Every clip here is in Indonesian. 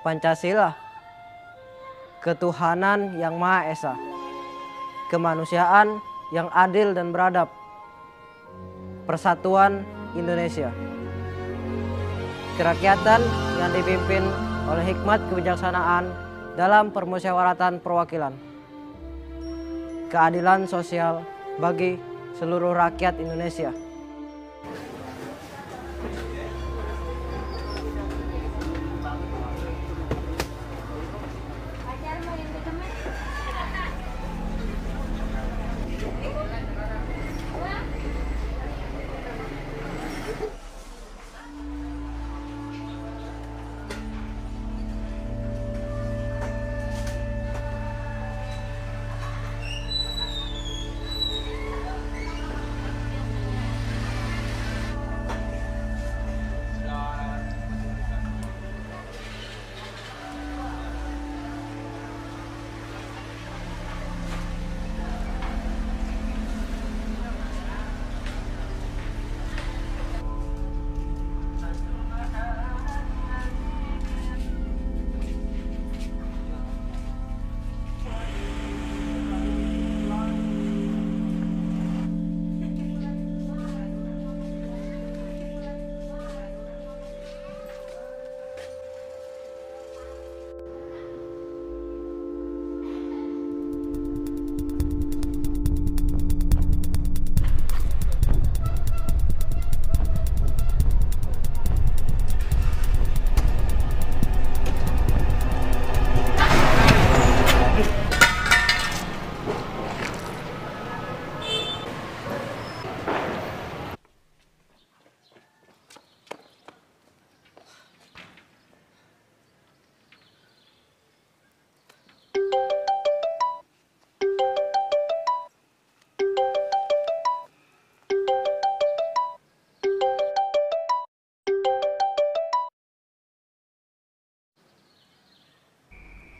Pancasila, ketuhanan yang Maha Esa, kemanusiaan yang adil dan beradab, persatuan Indonesia, kerakyatan yang dipimpin oleh hikmat kebijaksanaan dalam permusyawaratan perwakilan, keadilan sosial bagi seluruh rakyat Indonesia.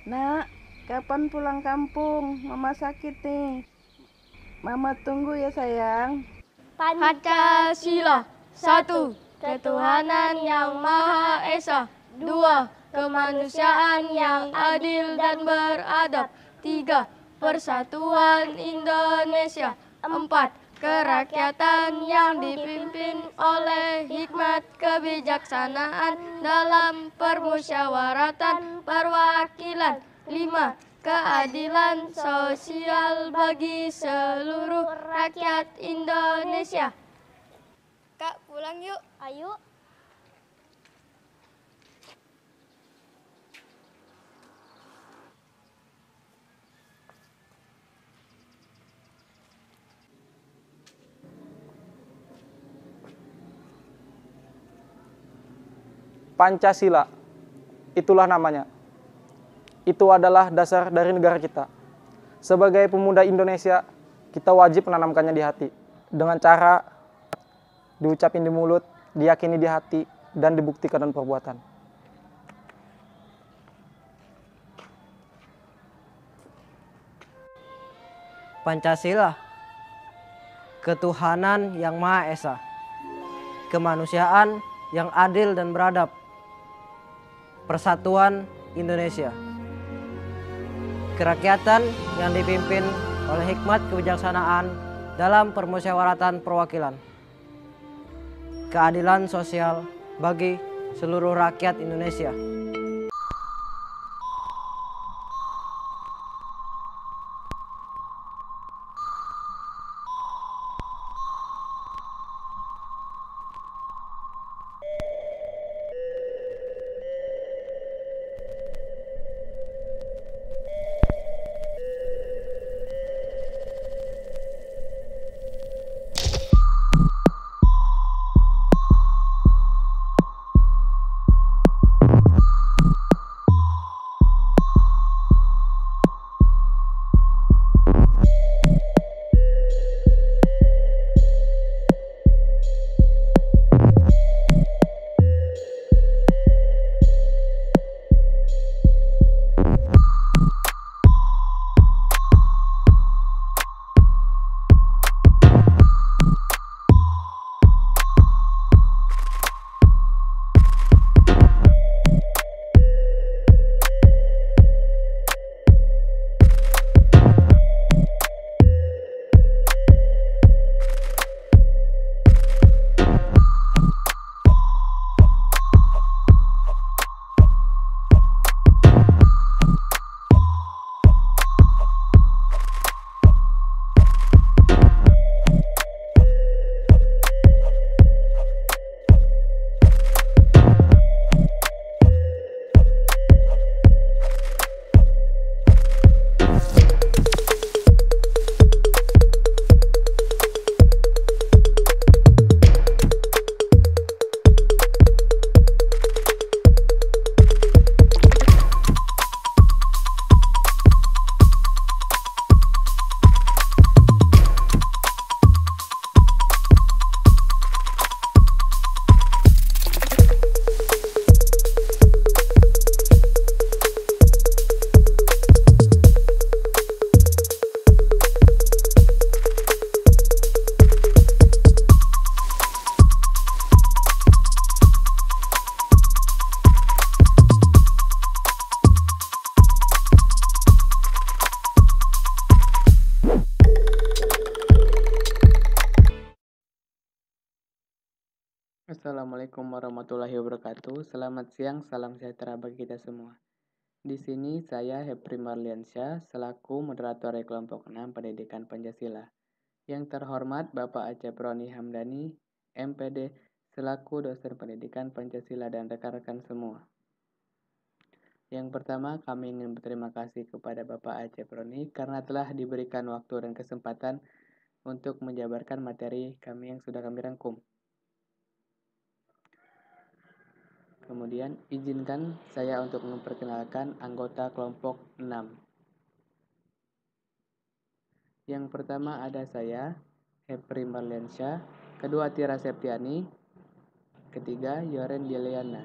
Nak, kapan pulang kampung? Mama sakit nih. Mama tunggu ya sayang. Pancasila. 1. Ketuhanan yang Maha Esa. 2. Kemanusiaan yang adil dan beradab. 3. Persatuan Indonesia. 4. Kerakyatan yang dipimpin oleh hikmat kebijaksanaan dalam permusyawaratan perwakilan. 5. Keadilan sosial bagi seluruh rakyat Indonesia. Kak, pulang yuk. Ayo. Pancasila, itulah namanya. Itu adalah dasar dari negara kita. Sebagai pemuda Indonesia, kita wajib menanamkannya di hati. Dengan cara diucapin di mulut, diyakini di hati, dan dibuktikan dengan perbuatan. Pancasila, ketuhanan yang Maha Esa, kemanusiaan yang adil dan beradab, persatuan Indonesia, kerakyatan yang dipimpin oleh hikmat kebijaksanaan dalam permusyawaratan perwakilan, keadilan sosial bagi seluruh rakyat Indonesia. Assalamualaikum warahmatullahi wabarakatuh. Selamat siang, salam sejahtera bagi kita semua. Di sini saya Hepri Marliansyah selaku moderator dari kelompok 6 Pendidikan Pancasila. Yang terhormat Bapak Acep Roni Hamdani, MPD, selaku dosen pendidikan Pancasila dan rekan-rekan semua. Yang pertama, kami ingin berterima kasih kepada Bapak Acep Roni karena telah diberikan waktu dan kesempatan untuk menjabarkan materi kami yang sudah kami rangkum. Kemudian, izinkan saya untuk memperkenalkan anggota kelompok 6. Yang pertama ada saya, Hepri Marliansyah, kedua Tira Septiani, ketiga Yoren Deliana.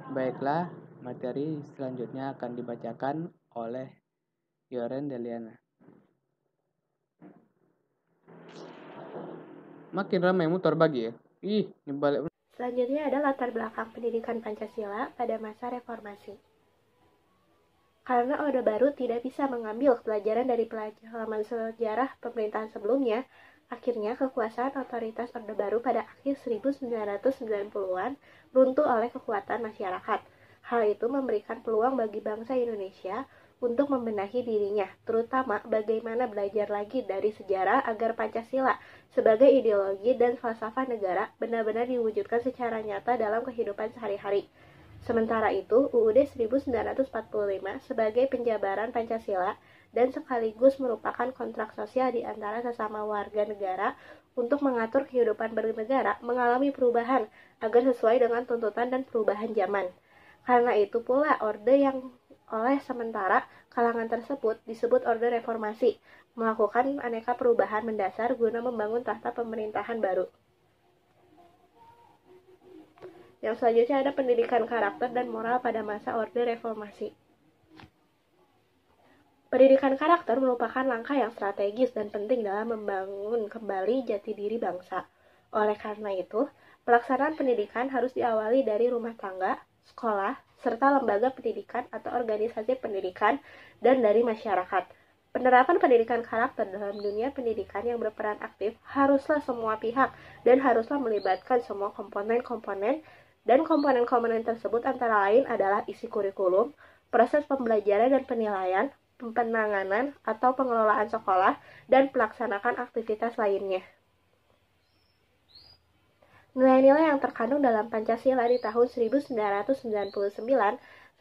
Baiklah, materi selanjutnya akan dibacakan oleh Yoren Deliana. Makin ramai motor bagi ya. Ih, ini balik. Selanjutnya ada latar belakang pendidikan Pancasila pada masa reformasi. Karena Orde Baru tidak bisa mengambil pelajaran dari pengalaman sejarah pemerintahan sebelumnya, akhirnya kekuasaan otoritas Orde Baru pada akhir 1990-an runtuh oleh kekuatan masyarakat. Hal itu memberikan peluang bagi bangsa Indonesia untuk membenahi dirinya, terutama bagaimana belajar lagi dari sejarah agar Pancasila sebagai ideologi dan falsafah negara benar-benar diwujudkan secara nyata dalam kehidupan sehari-hari. Sementara itu, UUD 1945 sebagai penjabaran Pancasila dan sekaligus merupakan kontrak sosial di antara sesama warga negara untuk mengatur kehidupan bernegara mengalami perubahan agar sesuai dengan tuntutan dan perubahan zaman. Karena itu pula orde yang oleh sementara kalangan tersebut disebut Orde Reformasi, melakukan aneka perubahan mendasar guna membangun tahta pemerintahan baru. Yang selanjutnya ada pendidikan karakter dan moral pada masa Orde Reformasi. Pendidikan karakter merupakan langkah yang strategis dan penting dalam membangun kembali jati diri bangsa. Oleh karena itu, pelaksanaan pendidikan harus diawali dari rumah tangga, sekolah, serta lembaga pendidikan atau organisasi pendidikan, dan dari masyarakat. Penerapan pendidikan karakter dalam dunia pendidikan yang berperan aktif haruslah semua pihak dan haruslah melibatkan semua komponen-komponen, dan komponen-komponen tersebut antara lain adalah isi kurikulum, proses pembelajaran dan penilaian, penanganan atau pengelolaan sekolah, dan pelaksanakan aktivitas lainnya. Nilai-nilai yang terkandung dalam Pancasila di tahun 1999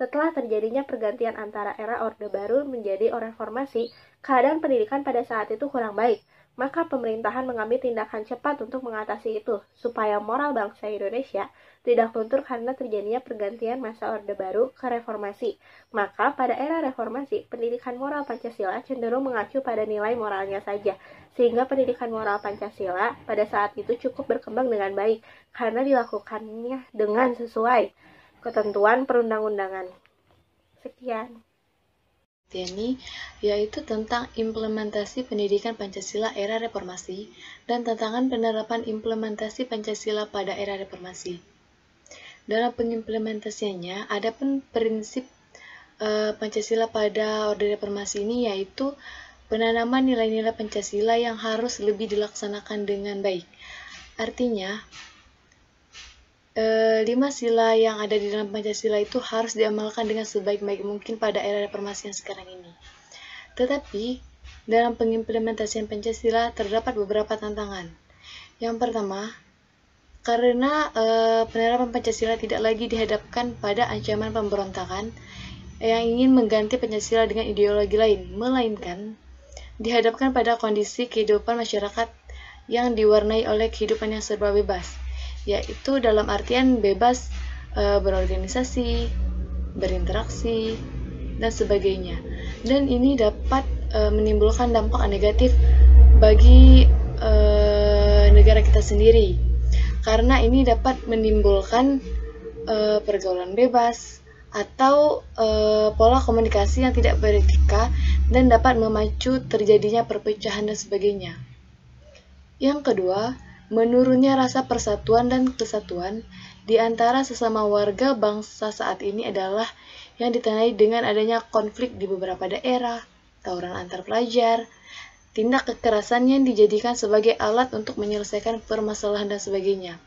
setelah terjadinya pergantian antara era Orde Baru menjadi reformasi, keadaan pendidikan pada saat itu kurang baik. Maka pemerintahan mengambil tindakan cepat untuk mengatasi itu, supaya moral bangsa Indonesia tidak luntur karena terjadinya pergantian masa Orde Baru ke reformasi. Maka pada era reformasi, pendidikan moral Pancasila cenderung mengacu pada nilai moralnya saja, sehingga pendidikan moral Pancasila pada saat itu cukup berkembang dengan baik, karena dilakukannya dengan sesuai ketentuan perundang-undangan. Sekian. Ini yaitu tentang implementasi pendidikan Pancasila era reformasi dan tantangan penerapan implementasi Pancasila pada era reformasi. Dalam pengimplementasiannya, ada pun prinsip Pancasila pada Orde Reformasi ini yaitu penanaman nilai-nilai Pancasila yang harus lebih dilaksanakan dengan baik. Artinya, 5 sila yang ada di dalam Pancasila itu harus diamalkan dengan sebaik-baik mungkin pada era reformasi yang sekarang ini. Tetapi, dalam pengimplementasian Pancasila terdapat beberapa tantangan. Yang pertama, karena penerapan Pancasila tidak lagi dihadapkan pada ancaman pemberontakan yang ingin mengganti Pancasila dengan ideologi lain, melainkan dihadapkan pada kondisi kehidupan masyarakat yang diwarnai oleh kehidupan yang serba bebas, yaitu dalam artian bebas berorganisasi, berinteraksi, dan sebagainya. Dan ini dapat menimbulkan dampak negatif bagi negara kita sendiri, karena ini dapat menimbulkan pergaulan bebas atau pola komunikasi yang tidak beretika dan dapat memacu terjadinya perpecahan dan sebagainya. Yang kedua, menurunnya rasa persatuan dan kesatuan di antara sesama warga bangsa saat ini adalah yang ditandai dengan adanya konflik di beberapa daerah, tawuran antar pelajar, tindak kekerasan yang dijadikan sebagai alat untuk menyelesaikan permasalahan dan sebagainya.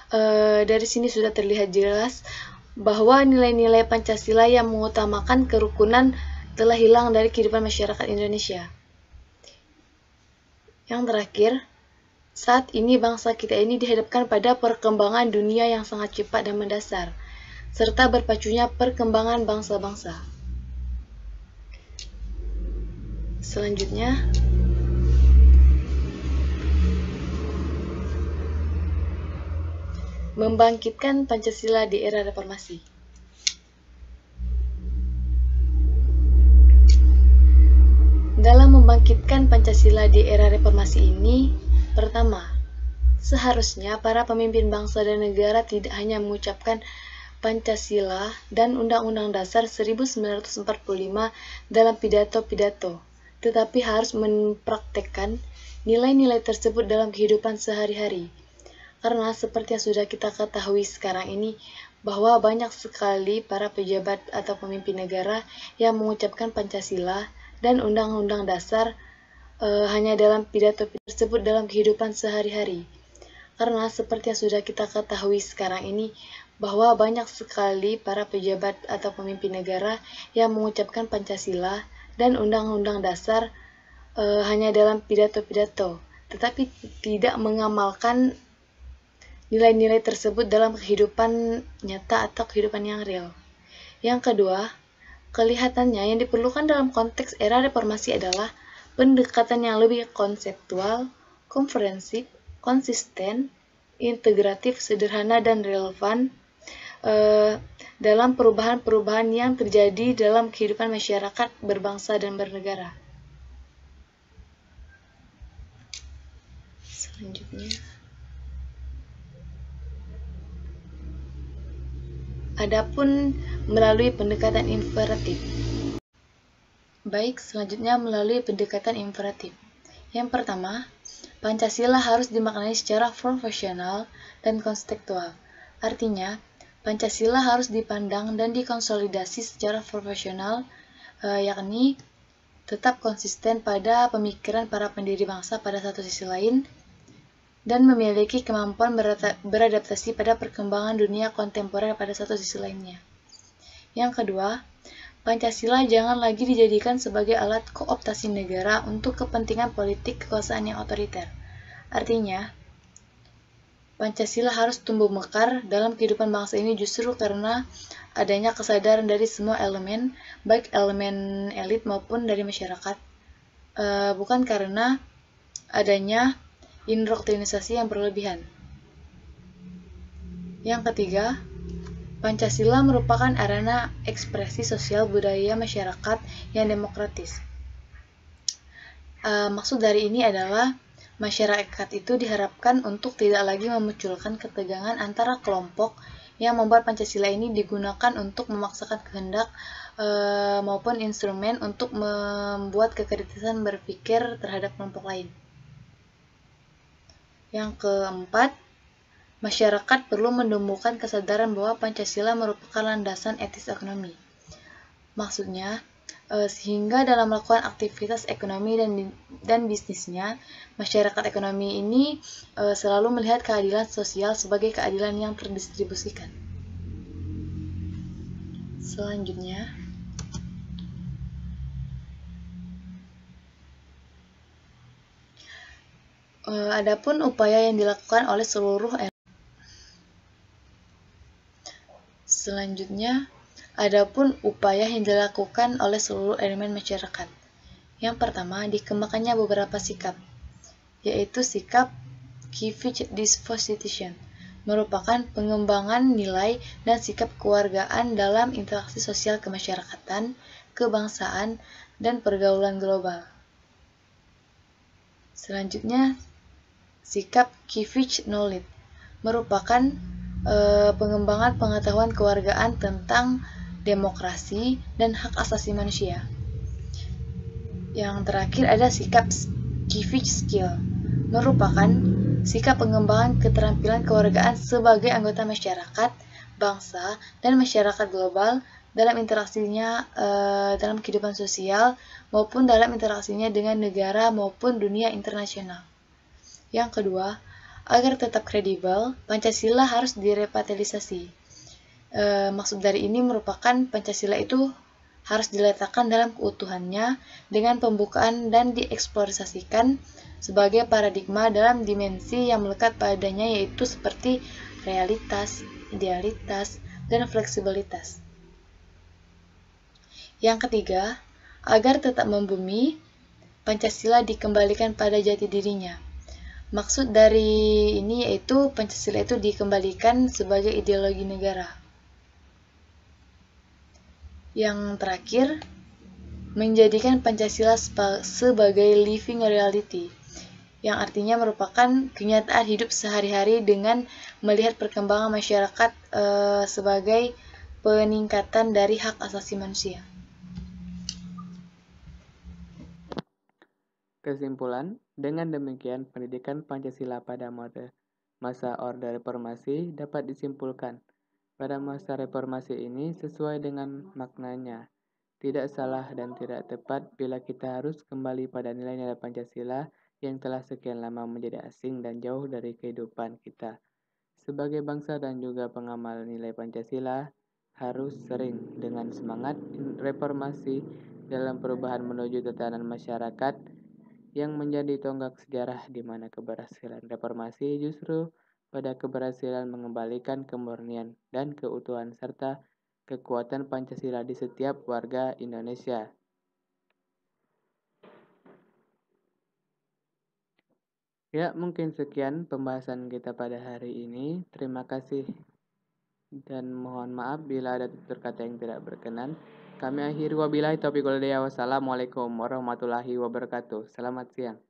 Dari sini sudah terlihat jelas bahwa nilai-nilai Pancasila yang mengutamakan kerukunan telah hilang dari kehidupan masyarakat Indonesia. Yang terakhir, saat ini bangsa kita ini dihadapkan pada perkembangan dunia yang sangat cepat dan mendasar, serta berpacunya perkembangan bangsa-bangsa. Selanjutnya, membangkitkan Pancasila di era reformasi. Dalam membangkitkan Pancasila di era reformasi ini, pertama, seharusnya para pemimpin bangsa dan negara tidak hanya mengucapkan Pancasila dan Undang-Undang Dasar 1945 dalam pidato-pidato, tetapi harus mempraktekkan nilai-nilai tersebut dalam kehidupan sehari-hari. Karena seperti yang sudah kita ketahui sekarang ini, bahwa banyak sekali para pejabat atau pemimpin negara yang mengucapkan Pancasila dan Undang-Undang Dasar hanya dalam pidato tersebut dalam kehidupan sehari-hari. Karena seperti yang sudah kita ketahui sekarang ini, bahwa banyak sekali para pejabat atau pemimpin negara yang mengucapkan Pancasila dan Undang-Undang Dasar hanya dalam pidato-pidato, tetapi tidak mengamalkan nilai-nilai tersebut dalam kehidupan nyata atau kehidupan yang real. Yang kedua, kelihatannya yang diperlukan dalam konteks era reformasi adalah pendekatan yang lebih konseptual, komprehensif, konsisten, integratif, sederhana, dan relevan dalam perubahan-perubahan yang terjadi dalam kehidupan masyarakat berbangsa dan bernegara. Selanjutnya, adapun melalui pendekatan imperatif. Baik, selanjutnya melalui pendekatan imperatif. Yang pertama, Pancasila harus dimaknai secara profesional dan konseptual. Artinya, Pancasila harus dipandang dan dikonsolidasi secara profesional, yakni tetap konsisten pada pemikiran para pendiri bangsa pada satu sisi lain, dan memiliki kemampuan beradaptasi pada perkembangan dunia kontemporer pada satu sisi lainnya. Yang kedua, Pancasila jangan lagi dijadikan sebagai alat kooptasi negara untuk kepentingan politik kekuasaan yang otoriter. Artinya, Pancasila harus tumbuh mekar dalam kehidupan bangsa ini justru karena adanya kesadaran dari semua elemen, baik elemen elit maupun dari masyarakat, bukan karena adanya indoktrinisasi yang berlebihan. Yang ketiga, Pancasila merupakan arena ekspresi sosial budaya masyarakat yang demokratis. Maksud dari ini adalah masyarakat itu diharapkan untuk tidak lagi memunculkan ketegangan antara kelompok yang membuat Pancasila ini digunakan untuk memaksakan kehendak maupun instrumen untuk membuat kekritisan berpikir terhadap kelompok lain. Yang keempat, masyarakat perlu menumbuhkan kesadaran bahwa Pancasila merupakan landasan etis ekonomi. Maksudnya, sehingga dalam melakukan aktivitas ekonomi dan bisnisnya, masyarakat ekonomi ini selalu melihat keadilan sosial sebagai keadilan yang terdistribusikan. Selanjutnya, adapun upaya yang dilakukan oleh seluruh elemen masyarakat. Yang pertama, dikembangkannya beberapa sikap, yaitu sikap Kivich disposition, merupakan pengembangan nilai dan sikap kewargaan dalam interaksi sosial kemasyarakatan, kebangsaan, dan pergaulan global. Selanjutnya, sikap Kivich knowledge, merupakan pengembangan pengetahuan kewargaan tentang demokrasi dan hak asasi manusia. Yang terakhir ada sikap Kivich skill, merupakan sikap pengembangan keterampilan kewargaan sebagai anggota masyarakat, bangsa, dan masyarakat global dalam interaksinya dalam kehidupan sosial maupun dalam interaksinya dengan negara maupun dunia internasional. Yang kedua, Agar tetap kredibel, Pancasila harus direvitalisasi. Maksud dari ini merupakan Pancasila itu harus diletakkan dalam keutuhannya dengan pembukaan dan dieksplorasikan sebagai paradigma dalam dimensi yang melekat padanya, yaitu seperti realitas, idealitas, dan fleksibilitas. Yang ketiga, agar tetap membumi, Pancasila dikembalikan pada jati dirinya. Maksud dari ini yaitu Pancasila itu dikembalikan sebagai ideologi negara. Yang terakhir, menjadikan Pancasila sebagai living reality, yang artinya merupakan kenyataan hidup sehari-hari dengan melihat perkembangan masyarakat sebagai peningkatan dari hak asasi manusia. Kesimpulan, dengan demikian pendidikan Pancasila pada masa Orde Reformasi dapat disimpulkan. Pada masa reformasi ini sesuai dengan maknanya. Tidak salah dan tidak tepat bila kita harus kembali pada nilai-nilai Pancasila yang telah sekian lama menjadi asing dan jauh dari kehidupan kita. Sebagai bangsa dan juga pengamal nilai Pancasila, harus sering dengan semangat reformasi dalam perubahan menuju tatanan masyarakat yang menjadi tonggak sejarah di mana keberhasilan reformasi justru pada keberhasilan mengembalikan kemurnian dan keutuhan serta kekuatan Pancasila di setiap warga Indonesia. Ya, mungkin sekian pembahasan kita pada hari ini. Terima kasih dan mohon maaf bila ada tutur kata yang tidak berkenan. Kami akhiri wabillahi taufiq wal hidayah. Wassalamualaikum warahmatullahi wabarakatuh. Selamat siang.